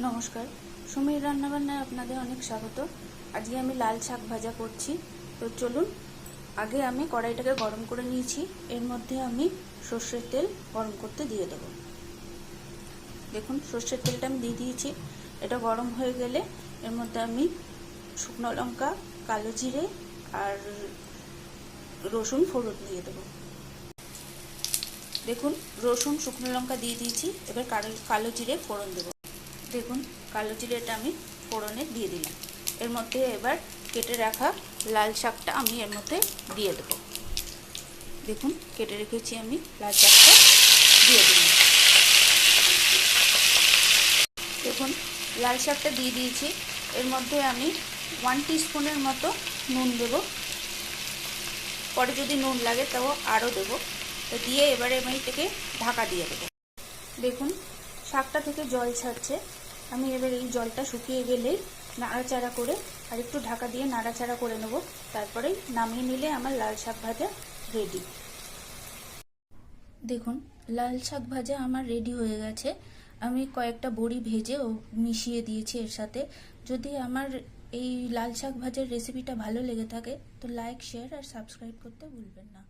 নমস্কার, সুমির রান্নাবান্নায় আপনাদের অনেক স্বাগত। আজকে আমি লাল শাক ভাজা করছি। তো চলুন, আগে আমি কড়াইটাকে গরম করে নিয়েছি। এর মধ্যে আমি সর্ষের তেল গরম করতে দিয়ে দেব। দেখুন, সর্ষের তেলটা আমি দিয়ে দিয়েছি। এটা গরম হয়ে গেলে এর মধ্যে আমি শুকনো লঙ্কা, কালো জিরে আর রসুন ফোড়ন দিয়ে দেবো। দেখুন, রসুন শুকনো লঙ্কা দিয়ে দিয়েছি। এবার কালো জিরে ফোড়ন দেবো। দেখুন, কালো জিরেটা আমি ফোড়নে দিয়ে দিলাম। এর মধ্যে এবার কেটে রাখা লাল শাকটা আমি এর মধ্যে দিয়ে দেবো। দেখুন, কেটে রেখেছি আমি লাল শাকটা দিয়ে দিলাম। দেখুন, লাল শাকটা দিয়ে দিয়েছি। এর মধ্যে আমি 1 টিস্পুনের মতো নুন দেব। পরে যদি নুন লাগে তাও আরও দেবো। তো দিয়ে এবারে আমি এটাকে ঢাকা দিয়ে দেবো। দেখুন, শাকটা থেকে জল ছাড়ছে। আমি এবার এই জলটা শুকিয়ে গেলেই নাড়াচাড়া করে আর একটু ঢাকা দিয়ে নাড়াচাড়া করে নেব। তারপরে নামিয়ে নিলে আমার লাল শাক ভাজা রেডি। দেখুন, লাল শাক ভাজা আমার রেডি হয়ে গেছে। আমি কয়েকটা বড়ি ভেজে মিশিয়ে দিয়েছি এর সাথে। যদি আমার এই লাল শাক ভাজার রেসিপিটা ভালো লেগে থাকে তো লাইক, শেয়ার আর সাবস্ক্রাইব করতে ভুলবেন না।